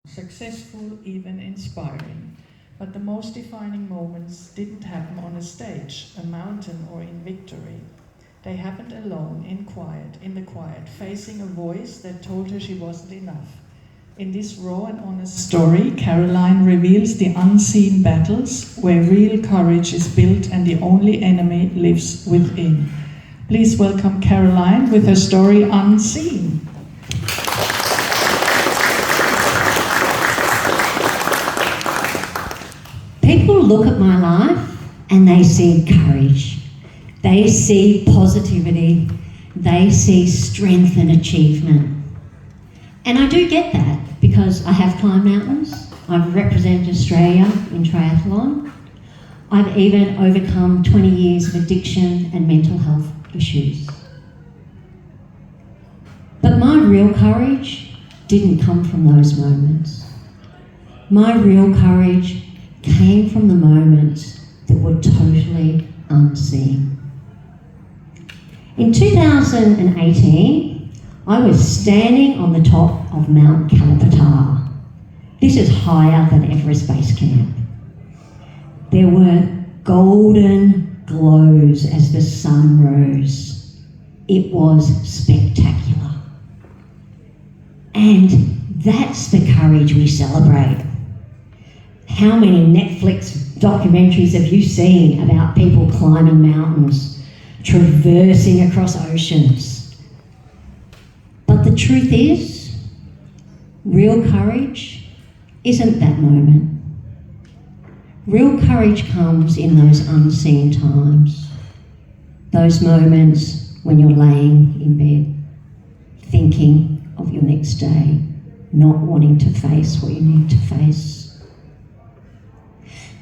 successful, even inspiring. But the most defining moments didn't happen on a stage, a mountain, or in victory. They happened alone, in the quiet, facing a voice that told her she wasn't enough. In this raw and honest story, Caroline reveals the unseen battles where real courage is built and the only enemy lives within. Please welcome Caroline with her story Unseen. People look at my life and they see courage, they see positivity, they see strength and achievement. And I do get that because I have climbed mountains, I've represented Australia in triathlon, I've even overcome 20 years of addiction and mental health issues. But my real courage didn't come from those moments. My real courage came from the moments that were totally unseen. In 2018, I was standing on the top of Mount Kalapatar. This is higher than Everest Base Camp. There were golden glows as the sun rose. It was spectacular. And that's the courage we celebrate. How many Netflix documentaries have you seen about people climbing mountains, traversing across oceans? But the truth is, real courage isn't that moment. Real courage comes in those unseen times, those moments when you're laying in bed, thinking of your next day, not wanting to face what you need to face.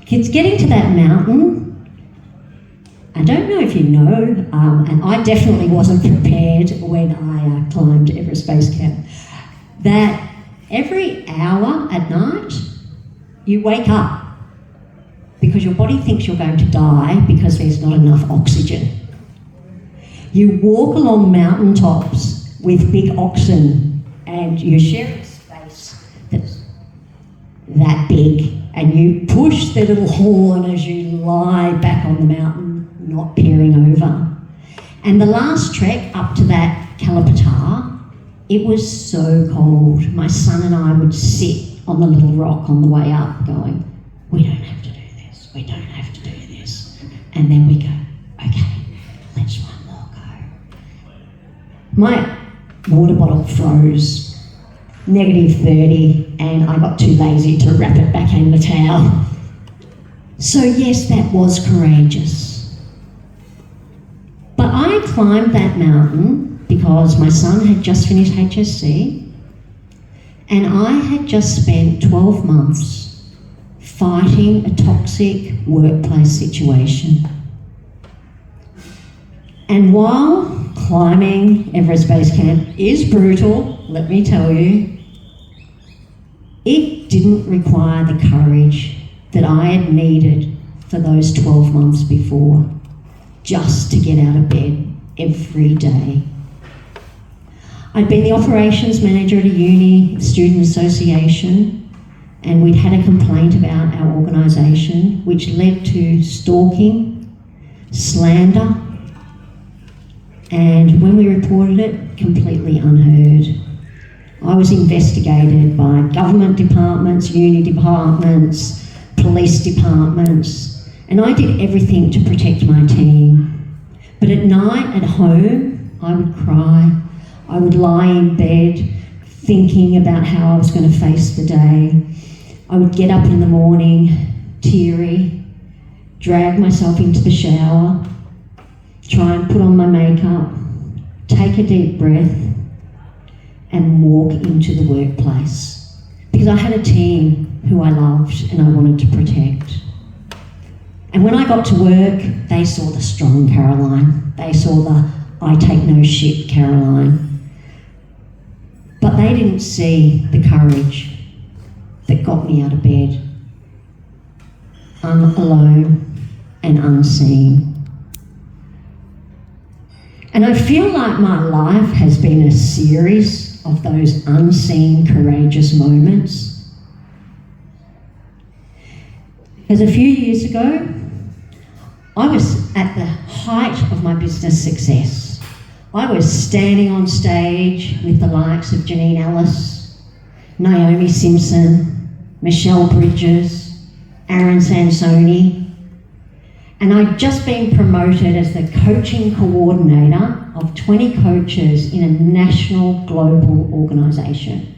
Kids, getting to that mountain, I don't know if you know, and I definitely wasn't prepared when I climbed Everest Base Camp, that every hour at night you wake up because your body thinks you're going to die because there's not enough oxygen. You walk along mountaintops with big oxen and you're sharing a space that's that big, and you push the little horn as you lie back on the mountain, not peering over. And the last trek up to that Kalapatar, it was so cold. My son and I would sit on the little rock on the way up going, we don't have to do this, we don't have to do this. And then we go, okay, let's one more go. My water bottle froze, -30, and I got too lazy to wrap it back in the towel. So yes, that was courageous. But I climbed that mountain because my son had just finished HSC and I had just spent 12 months fighting a toxic workplace situation. And while climbing Everest Base Camp is brutal, let me tell you, it didn't require the courage that I had needed for those 12 months before, just to get out of bed every day. I'd been the operations manager at a uni student association, and we'd had a complaint about our organisation, which led to stalking, slander, and when we reported it, completely unheard. I was investigated by government departments, uni departments, police departments, and I did everything to protect my team. But at night at home, I would cry. I would lie in bed thinking about how I was going to face the day. I would get up in the morning, teary, drag myself into the shower, try and put on my makeup, take a deep breath, and walk into the workplace. Because I had a team who I loved and I wanted to protect. And when I got to work, they saw the strong Caroline. They saw the I take no shit Caroline. But they didn't see the courage that got me out of bed. I'm alone and unseen. And I feel like my life has been a series of those unseen, courageous moments Because a few years ago, I was at the height of my business success. I was standing on stage with the likes of Janine Ellis, Naomi Simpson, Michelle Bridges, Aaron Sansoni, and I'd just been promoted as the coaching coordinator of 20 coaches in a national global organisation.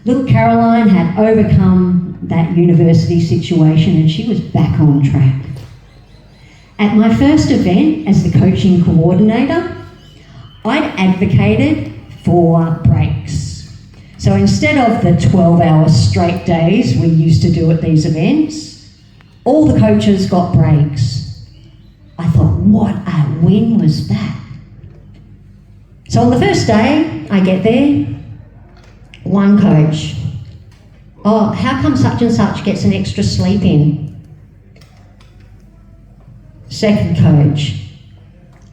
Little Caroline had overcome that university situation and she was back on track. At my first event as the coaching coordinator, I'd advocated for breaks. So instead of the 12-hour straight days we used to do at these events, all the coaches got breaks. I thought, what a win was that? So on the first day, I get there, one coach. Oh, how come such and such gets an extra sleep in? Second coach.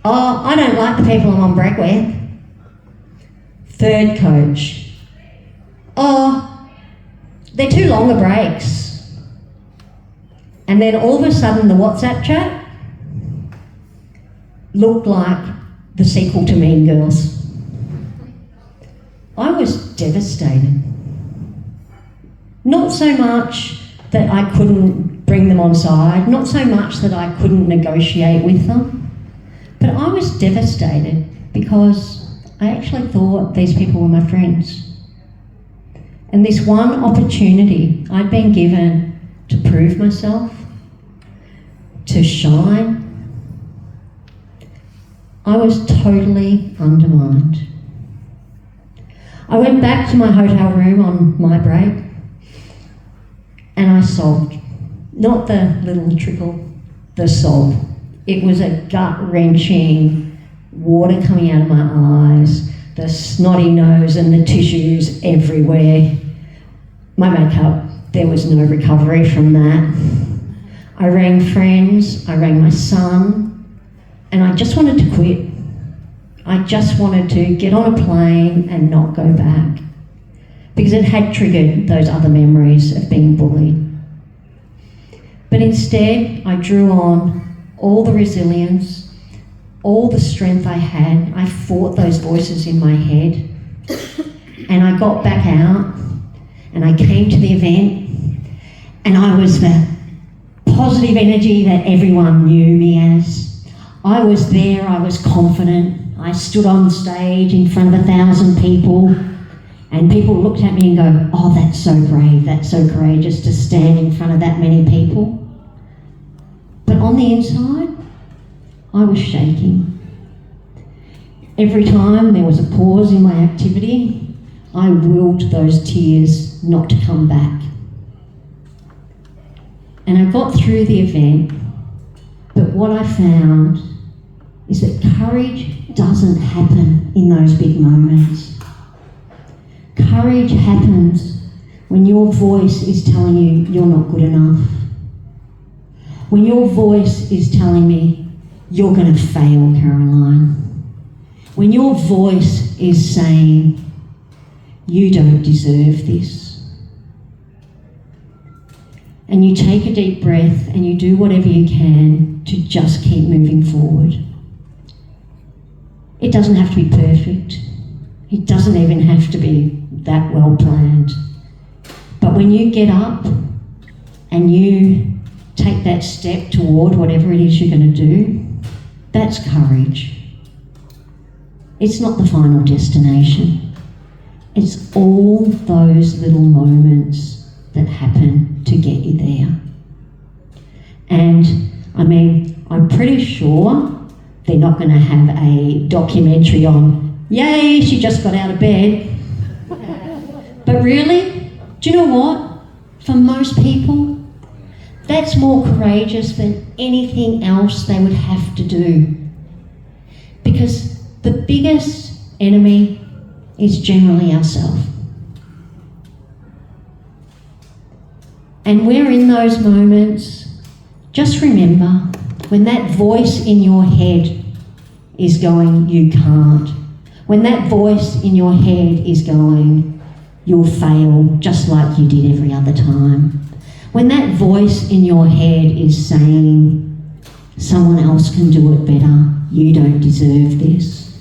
Oh, I don't like the people I'm on break with. Third coach. Oh, they're too long the breaks. And then all of a sudden the WhatsApp chat looked like the sequel to Mean Girls. I was devastated. Not so much that I couldn't bring them on side, not so much that I couldn't negotiate with them, but I was devastated because I actually thought these people were my friends. And this one opportunity I'd been given to prove myself, to shine, I was totally undermined. I went back to my hotel room on my break and I sobbed. Not the little trickle, the sob. It was a gut-wrenching, water coming out of my eyes, the snotty nose and the tissues everywhere. My makeup, there was no recovery from that. I rang friends, I rang my son, and I just wanted to quit. I just wanted to get on a plane and not go back because it had triggered those other memories of being bullied. But instead, I drew on all the resilience, all the strength I had. I fought those voices in my head and I got back out and I came to the event and I was the positive energy that everyone knew me as. I was there, I was confident. I stood on stage in front of 1,000 people and people looked at me and go, oh, that's so brave, that's so courageous to stand in front of that many people. But on the inside, I was shaking. Every time there was a pause in my activity, I willed those tears not to come back. And I got through the event, but what I found is that courage doesn't happen in those big moments. Courage happens when your voice is telling you you're not good enough. When your voice is telling me you're going to fail, Caroline. When your voice is saying you don't deserve this. And you take a deep breath and you do whatever you can to just keep moving forward. It doesn't have to be perfect. It doesn't even have to be that well planned. But when you get up and you take that step toward whatever it is you're going to do, that's courage. It's not the final destination. It's all those little moments that happen to get you there. And I mean, I'm pretty sure they're not going to have a documentary on, yay, she just got out of bed. But really, do you know what? For most people, that's more courageous than anything else they would have to do. Because the biggest enemy is generally ourselves. And we're in those moments, just remember, when that voice in your head is going, you can't. When that voice in your head is going, you'll fail just like you did every other time. When that voice in your head is saying, someone else can do it better, you don't deserve this.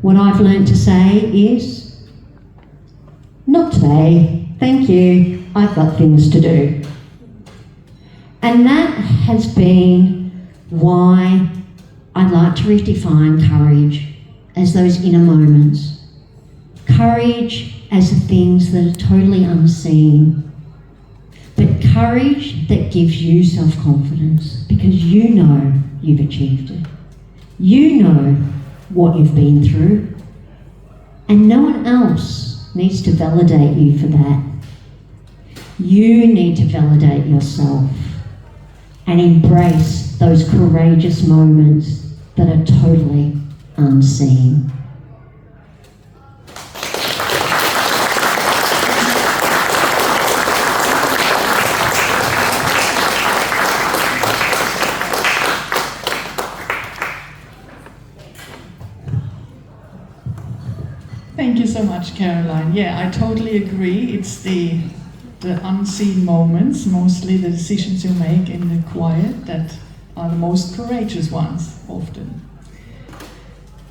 What I've learned to say is, not today, thank you, I've got things to do. And that has been why I'd like to redefine courage as those inner moments. Courage as the things that are totally unseen. But courage that gives you self-confidence because you know you've achieved it. You know what you've been through. And no one else needs to validate you for that. You need to validate yourself and embrace those courageous moments that are totally unseen. Thank you so much, Caroline. Yeah, I totally agree. It's the unseen moments, mostly the decisions you make in the quiet, that are the most courageous ones, often.